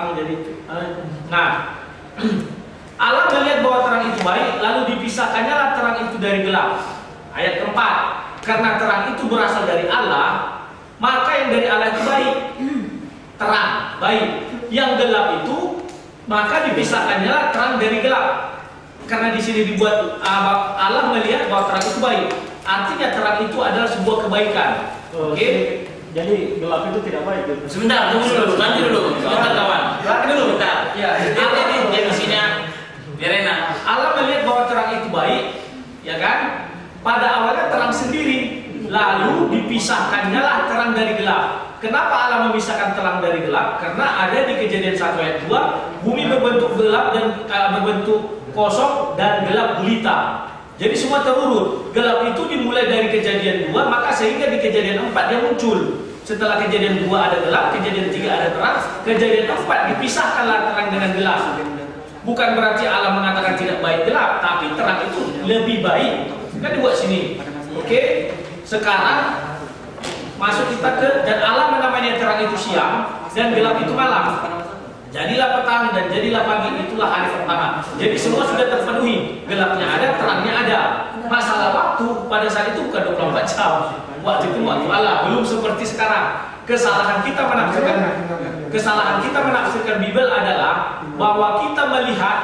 kamu jadi. Nah, Allah melihat bahwa terang itu baik, lalu dipisahkannya lah terang itu dari gelap. Ayat keempat, karena terang itu berasal dari Allah, maka yang dari Allah itu baik, terang, baik. Yang gelap itu, maka dipisahkannya lah terang dari gelap. Karena di sini dibuat Allah melihat bahwa terang itu baik. Artinya terang itu adalah sebuah kebaikan. Oke? Jadi gelap itu tidak baik. Gitu. Sebentar, tunggu dulu, nanti dulu, kawan-kawan. Nanti dulu, bentar. Ya, ini definisinya biar enak. Allah melihat bahwa terang itu baik, ya kan? Pada awalnya terang sendiri, lalu dipisahkannya lah terang dari gelap. Kenapa Allah memisahkan terang dari gelap? Karena ada di Kejadian 1 ayat 2, bumi berbentuk gelap dan berbentuk kosong dan gelap gulita. Jadi semua terurut. Gelap itu dimulai dari Kejadian 2, maka sehingga di Kejadian 4 dia muncul. Setelah Kejadian 2 ada gelap, Kejadian 3 ada terang, Kejadian 4 dipisahkanlah terang dengan gelap. Bukan berarti Allah mengatakan tidak baik gelap, tapi terang itu lebih baik. Kan dibuat sini. Oke? Sekarang masuk kita ke, dan Allah menamanya terang itu siang dan gelap itu malam. Jadilah petang dan jadilah pagi, itulah hari pertama. Jadi semua sudah terpenuhi. Gelapnya ada, terangnya ada. Masalah waktu pada saat itu bukan 24 jam. Waktu itu waktu Allah, belum seperti sekarang. Kesalahan kita menafsirkan Bible adalah bahwa kita melihat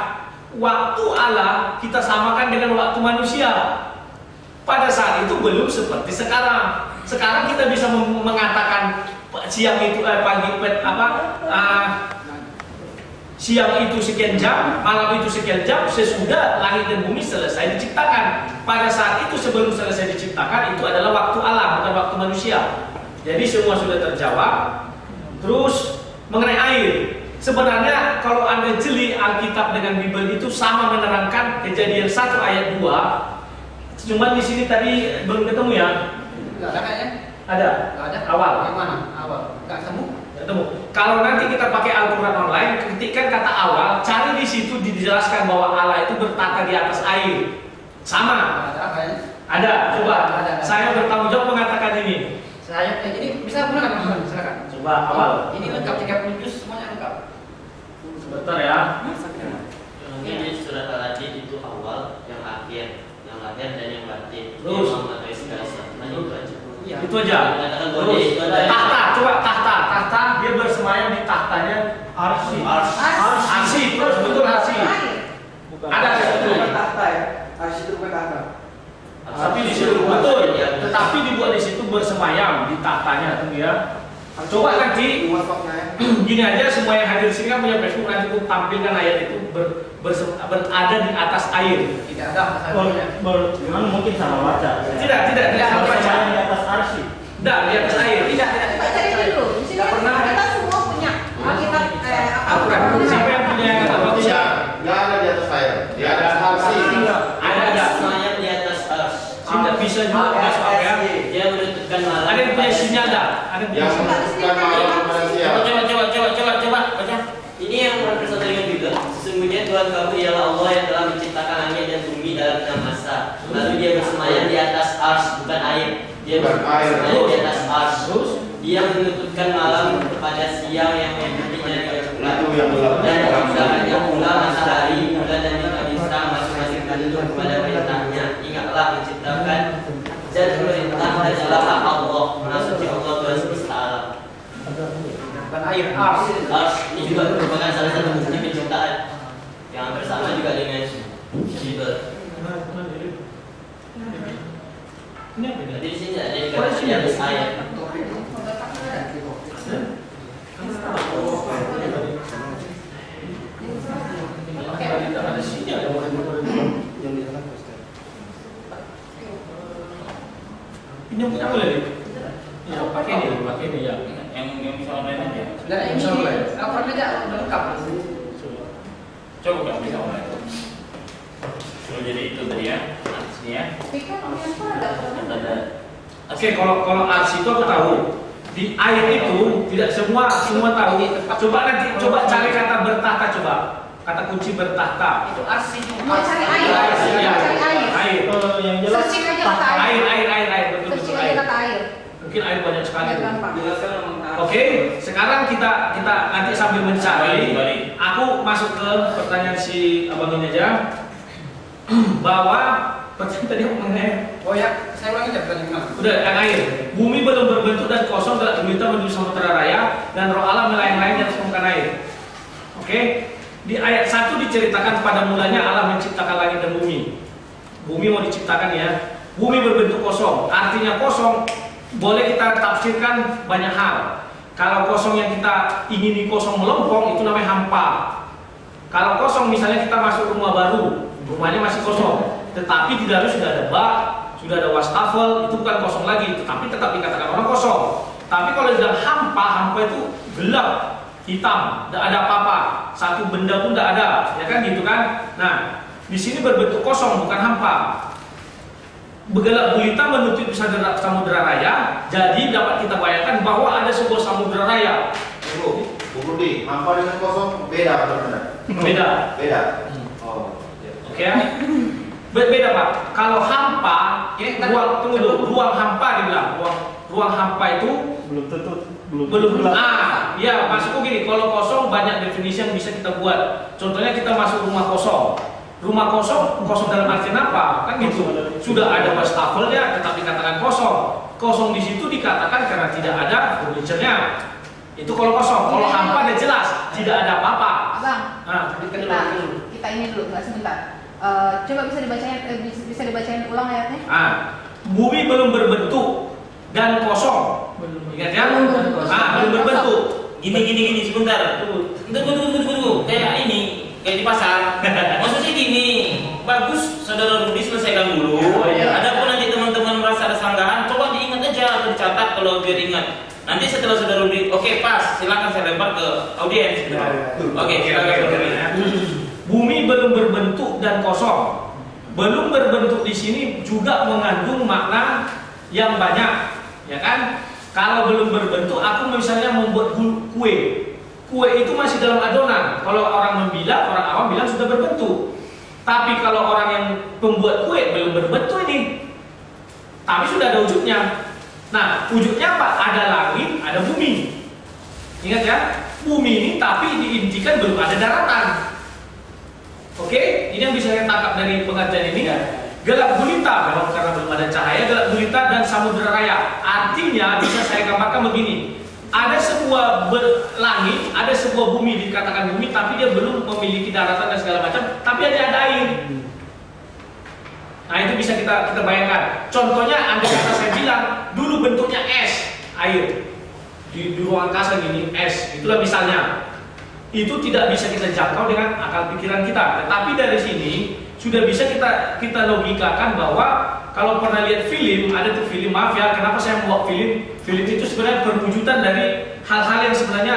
waktu Allah kita samakan dengan waktu manusia. Pada saat itu belum seperti sekarang. Sekarang kita bisa mengatakan siang itu siang itu sekian jam, malam itu sekian jam sesudah langit dan bumi selesai diciptakan. Pada saat itu sebelum selesai diciptakan itu adalah waktu Allah, bukan waktu manusia. Jadi semua sudah terjawab. Terus mengenai air, sebenarnya kalau Anda jeli Alkitab dengan Bible itu sama menerangkan Kejadian 1 ayat 2. Cuman di sini tadi belum ketemu ya? Enggak ada kayaknya. Ada. Enggak ada. Awal. Yang mana? Awal. Enggak ketemu. Kalau nanti kita pakai Al-Quran online, ketikkan kata awal, cari di situ dijelaskan bahwa Allah itu bertata di atas air. Sama. Ada kayaknya. Ada. Coba. Ada. Saya bertanggung jawab mengatakan ini. Saya jadi bisa gunakan teman-teman, silakan. Coba awal. Ini lengkap 30 juz semuanya lengkap. Sebentar ya. Ini surat Al-Hadid itu awal, yang akhir, yang lahir dan yang batin. Terus. Itu aja. Iya. Itu aja. Terus. Tahta. Coba tahta. Tahta dia bersemayam di tahtanya arsy. Arsy. Terus betul arsy. Ada itu. Tahta ya. Arsy itu bukan tahta. Tapi di situ betul. Tetapi dibuat di situ bersemayam di tahtanya, tuh ya. Coba nanti gini aja, semua yang hadir sini kan punya Facebook, nanti aku tampilkan ayat itu berada di atas air. Tidak ada masalahnya. Mungkin salah baca. Tidak salah baca. Di atas arsy. Tidak, di atas air. Tidak. Cari dulu. Di sini kita semua punya Alkitab Al-Quran. Siapa yang punya Al-Quran? Nggak ada di atas air. Di atas arsy. Ada. Semuanya di atas ars. Tidak bisa juga masuk ya. Dia menentukan malam. Ada yang punya sinyal dah. Ada yang punya Yang sinyal. menentukan malam kepada siang. Coba baca. Ini yang berpesan dengan Bible. Sesungguhnya Tuhan kamu ialah Allah yang telah menciptakan langit dan bumi dalam 6 masa. Lalu dia bersemayam di atas ars, bukan air. Dia bersemayam di atas ars. Dia menutupkan malam kepada siang yang mengikutinya dengan bulan. Itu yang gelap. Dan menciptakannya pula matahari, bulan dan bintang masing-masing tunduk kepada perintahnya. Ingatlah menciptakan dan perintah adalah hak Allah. Maha suci Allah Tuhan semesta alam. Bukan air, ars. Ars ini juga merupakan salah satu bukti penciptaan yang bersama juga dengan Bible. Jadi di sini ada dikatakan di atas air. Ada sinyal. Ini yang punya boleh? Ya, pakai ini ya. Yang bisa online aja. Dan ini Al-Quran aja udah lengkap. Coba nggak bisa online. So, jadi itu tadi ya. Sini ya. Oke, kalau ars itu aku tahu. Di air itu tidak semua tahu. Coba cari kata bertahta coba. Kata kunci bertahta. Itu ars itu. Mau cari air. Air. Cari air. Air. Yang jelas Searching aja kata air. Air. Betul Searching aja kata air. mungkin air banyak sekali. Gampang. Oke, sekarang kita nanti sambil mencari. Aku masuk ke pertanyaan si abang ini aja. Bahwa pertanyaan tadi mengenai Oh ya, saya ulangi aja pertanyaan. udah yang air. Bumi belum berbentuk dan kosong gelap gulita menuju samudera raya dan roh Allah melayang-layang di atas permukaan air. Oke, di ayat 1 diceritakan pada mulanya Allah menciptakan langit dan bumi. Bumi mau diciptakan ya. Bumi berbentuk kosong, artinya kosong boleh kita tafsirkan banyak hal. Kalau kosong yang kita ingini kosong melompong itu namanya hampa. Kalau kosong misalnya kita masuk rumah baru, rumahnya masih kosong, tetapi di dalam sudah ada bak, sudah ada wastafel, itu bukan kosong lagi, tetapi tetap dikatakan orang kosong. Tapi kalau di dalam hampa, hampa itu gelap, hitam, tidak ada apa-apa, satu benda pun tidak ada, ya kan gitu kan? Nah, di sini berbentuk kosong bukan hampa. Bergelap gulita menutupi samudera raya, jadi dapat kita bayangkan bahwa ada sebuah samudera raya. Bu Rudi, hampa dengan kosong beda benar-benar. Beda. Oh. Oke ya? Beda Pak. Kalau hampa, ruang tunggu dulu, ruang hampa dibilang, ruang hampa itu Belum tentu belum. Ya maksudku gini, kalau kosong banyak definisi yang bisa kita buat. Contohnya kita masuk rumah kosong. Rumah kosong dalam artian apa? Kan gitu. Sudah ada wastafelnya, tetap dikatakan kosong. Kosong di situ dikatakan karena tidak ada furniture-nya. Itu kalau kosong. Kalau hampa dia jelas, tidak ada apa-apa. Abang, Nah, kita ini dulu, nggak sebentar. Coba bisa dibacain ulang ayatnya? Bumi belum berbentuk dan kosong. Ingat ya? Belum berbentuk. Gini sebentar. Tunggu. Kayak ini, kayak di pasar. Maksudnya gini, bagus saudara Rudi selesaikan dulu. Adapun nanti teman-teman merasa ada sanggahan, coba diingat aja atau dicatat kalau biar ingat. Nanti setelah saudara Rudi, oke pas, silakan saya lempar ke audiens. Oke, silakan. Bumi belum berbentuk dan kosong. Belum berbentuk di sini juga mengandung makna yang banyak, ya kan? Kalau belum berbentuk, aku misalnya membuat kue. Kue itu masih dalam adonan. Kalau orang awam bilang sudah berbentuk. Tapi kalau orang yang pembuat kue belum berbentuk ini, tapi sudah ada wujudnya. Nah, wujudnya apa? Ada langit, ada bumi. Ingat ya, bumi ini tapi diintikan belum ada daratan. Oke, ini yang bisa saya tangkap dari pengajian ini. Gelap gulita, memang karena belum ada cahaya, gelap gulita dan samudera raya. Artinya bisa saya gambarkan begini. Ada sebuah langit, ada sebuah bumi, dikatakan bumi, tapi dia belum memiliki daratan dan segala macam, tapi ada air. Nah itu bisa kita bayangkan. Contohnya, andai kata saya bilang dulu bentuknya es, air di ruang angkasa gini, es, itulah misalnya. Itu tidak bisa kita jangkau dengan akal pikiran kita. Tetapi dari sini sudah bisa kita logikakan bahwa kalau pernah lihat film, ada tuh film, maaf ya, kenapa saya membuat film? Film itu sebenarnya perwujudan dari hal-hal yang sebenarnya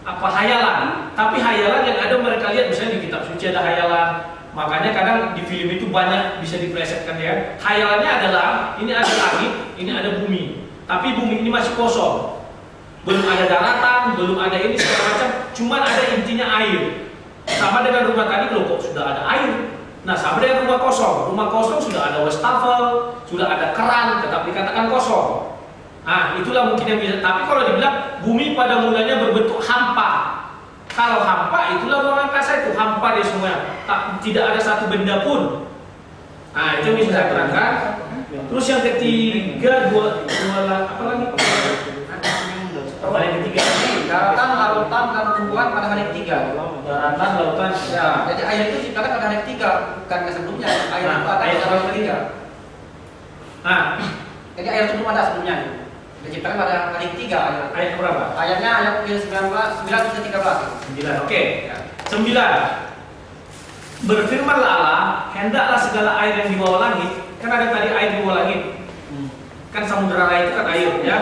hayalan. Tapi hayalan yang ada mereka lihat, misalnya di kitab suci ada hayalan. Makanya kadang di film itu banyak bisa diplesetkan ya. Hayalannya adalah ini ada langit, ini ada bumi. Tapi bumi ini masih kosong. Belum ada daratan, belum ada ini segala macam, cuman ada intinya air. Sama dengan rumah tadi, loh kok sudah ada air. Nah, sama dengan rumah kosong. Rumah kosong sudah ada wastafel, sudah ada keran, tetap dikatakan kosong. Nah, itulah mungkin yang bisa. Tapi kalau dibilang bumi pada mulanya berbentuk hampa. Kalau hampa, itulah ruang angkasa itu hampa dia semua. Tidak ada satu benda pun. Nah, itu bisa saya terangkan. Terus yang ketiga, apa lagi? Yang ketiga, Daratan, lautan, dan tumbuhan pada hari ketiga. daratan, lautan. Ya, jadi air itu diciptakan pada hari ketiga, bukan sebelumnya. Air itu ada pada hari ketiga. Nah, Jadi air itu belum ada sebelumnya. Diciptakan pada hari ketiga. ayat berapa? Ayatnya ayat 9 9. Oke. 9. Berfirmanlah Allah, hendaklah segala air yang di bawah langit, kan ada tadi air di bawah langit. Kan samudera raya itu kan air ya.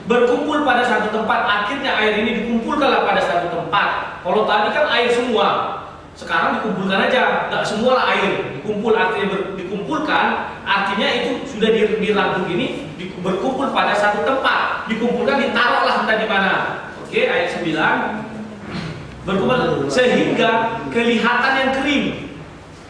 Berkumpul pada satu tempat, akhirnya air ini dikumpulkanlah pada satu tempat. Kalau tadi kan air semua, sekarang dikumpulkan aja, nggak semua lah air dikumpul, artinya dikumpulkan, artinya itu sudah dirangkum ini, berkumpul pada satu tempat, dikumpulkan, ditaruhlah entah di mana. Oke, ayat 9. Berkumpul sehingga kelihatan yang kering,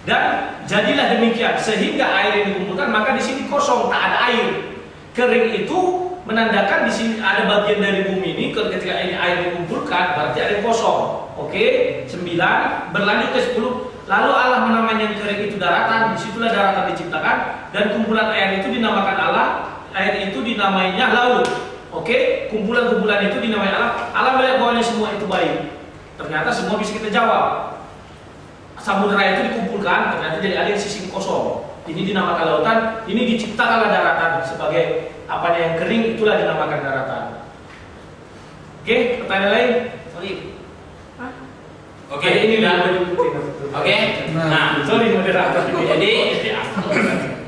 dan jadilah demikian sehingga air yang dikumpulkan, maka di sini kosong, tak ada air. kering itu menandakan di sini ada bagian dari bumi ini ketika ini air dikumpulkan berarti ada yang kosong. Oke, 9 berlanjut ke 10. Lalu Allah menamainya yang kering itu daratan, disitulah daratan diciptakan dan kumpulan air itu dinamakan Allah, air itu dinamainya laut. Oke, kumpulan-kumpulan itu dinamai Allah. Allah melihat bahwa semua itu baik. Ternyata semua bisa kita jawab. Samudera itu dikumpulkan, ternyata jadi ada yang sisi kosong. Ini dinamakan lautan, ini diciptakanlah daratan sebagai apa yang kering, itulah dinamakan daratan. Oke, pertanyaan lain? Sorry. Oke, ini udah Oke. Nah, sorry moderator. jadi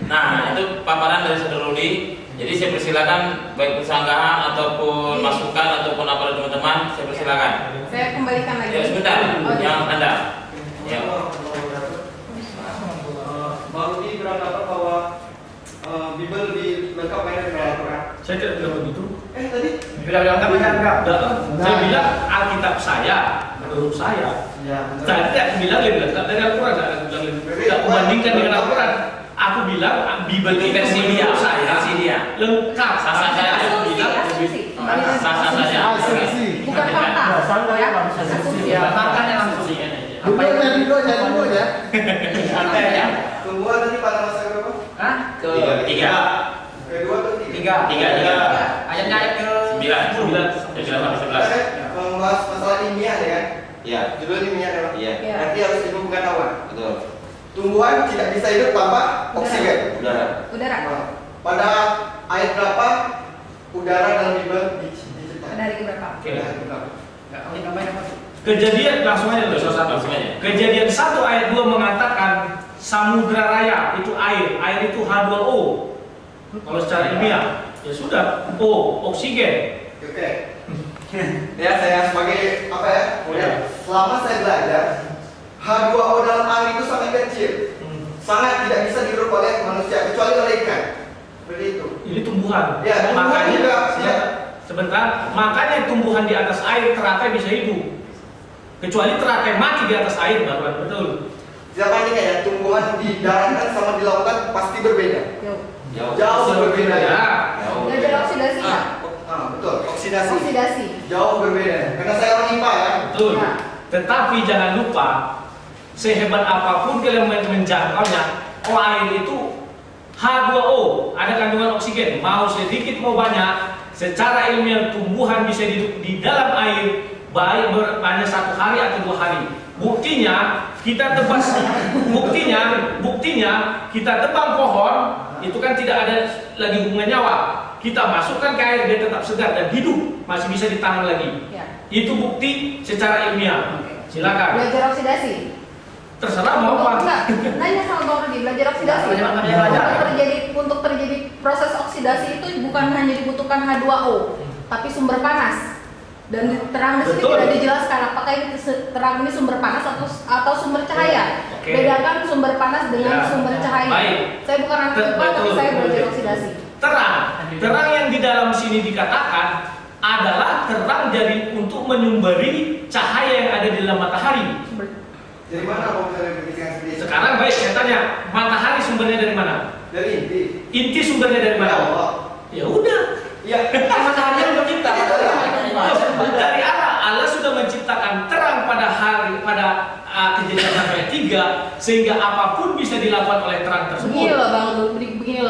nah itu paparan dari Saudara Rudi. Jadi saya persilakan baik persanggahan ataupun masukan ataupun apa teman-teman, saya persilakan. Saya kembalikan lagi. Ya sebentar, Oh, iya. yang Anda. Ya. Bang Rudi beranggapan bahwa Bible lebih lengkap mainnya dengan Al-Quran. Saya tidak bilang begitu. Tadi Bilang lengkap kan enggak? Saya bilang Alkitab saya, menurut saya. Saya tidak bilang lebih lengkap dari Al-Quran. Tidak membandingkan dengan Al-Quran. Aku bilang Bible Itu versi dia, menurut saya versi dia. lengkap. Sah-sah saja. Aku bilang Asumsi. Sah-sah saja. Bukan fakta. Ya, asumsi. Ya, makanya langsung. Apa yang dulu aja. Santai ya. Tumbuhan tadi pada masa berapa? Hah? Tiga. Kedua atau tiga? Tiga. Tiga. Ayatnya ayat ke 9 sampai 11. Saya membahas masalah ilmiah ya kan? Iya. Judul ilmiah kan? Iya. Ya. Berarti harus ilmu pengetahuan. Betul. Tumbuhan tidak bisa hidup tanpa oksigen. Udara. Udara. Nah, pada ayat berapa udara dalam Bible diciptakan? Dari berapa? Oke. Ayat berapa? Enggak, ini namanya apa? Kejadian langsung aja dulu. Langsung aja. Kejadian 1 ayat 2 mengatakan samudra raya itu air itu H2O. Kalau secara ilmiah ya sudah oksigen. Oke. Ya saya sebagai apa ya? Selama saya belajar H2O dalam air itu sangat kecil, sangat tidak bisa dihirup oleh manusia kecuali oleh ikan. Seperti itu. Ini tumbuhan. Ya, tumbuhan makanya juga, ya. sebentar, makanya tumbuhan di atas air teratai bisa hidup. Kecuali teratai mati di atas air baru betul. Siapa ini ya? Tumbuhan di daratan sama di lautan pasti berbeda. Jauh berbeda ya. Belajar oksidasi ya? Betul. Oksidasi. Oksidasi. Jauh berbeda. Karena saya orang IPA ya. Betul. Ya. Tetapi jangan lupa, sehebat apapun kalian menjangkaunya, air itu H2O, ada kandungan oksigen. Mau sedikit mau banyak, secara ilmiah tumbuhan bisa hidup di dalam air baik hanya 1 hari atau 2 hari. Buktinya kita tebas, buktinya kita tebang pohon itu kan tidak ada lagi hubungan nyawa. Kita masukkan ke air dia tetap segar dan hidup, masih bisa ditanam lagi. Ya. Itu bukti secara ilmiah. Silakan. Belajar oksidasi. Terserah mau apa. Enggak, nanya sama Bang Rudi, belajar oksidasi. Untuk terjadi proses oksidasi itu bukan hanya dibutuhkan H2O, tapi sumber panas. Dan terang di sini Betul. tidak dijelaskan apakah ini terang ini sumber panas atau sumber cahaya. Oke. Bedakan sumber panas dengan Ya. sumber cahaya. Baik. Saya bukan anak IPA, tapi Betul. saya belajar oksidasi. Terang yang di dalam sini dikatakan adalah terang dari untuk menyumberi cahaya yang ada di dalam matahari. Dari mana kalau misalnya berbicara sendiri? Sekarang baik saya tanya, matahari sumbernya dari mana? Dari inti. Inti sumbernya dari mana? Allah. Ya udah. Iya. Matahari yang mencipta. Dari Allah, Allah sudah menciptakan terang pada kejadian sampai 3 sehingga apapun bisa dilakukan oleh terang tersebut. Begini loh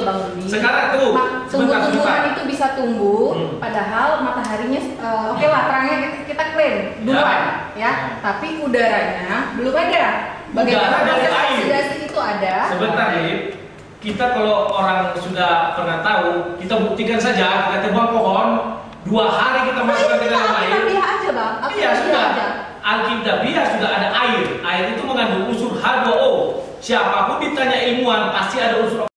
Bang Rudi. Sekarang tuh, Tumbuh-tumbuhan sebentar. itu bisa tumbuh, padahal mataharinya oke lah terangnya kita klaim duluan ya. Tapi udaranya belum ada. Bagaimana Udara dari proses air. oksidasi itu ada? Sebentar, Lip. Kita kalau orang sudah pernah tahu, kita buktikan saja, kita tebang pohon, 2 hari kita masukkan ke dalam air. Alkitabiah aja Bang. Iya Alkitabiah sudah. aja. Alkitabiah sudah ada air. Air itu mengandung unsur H2O. Siapapun ditanya ilmuwan pasti ada unsur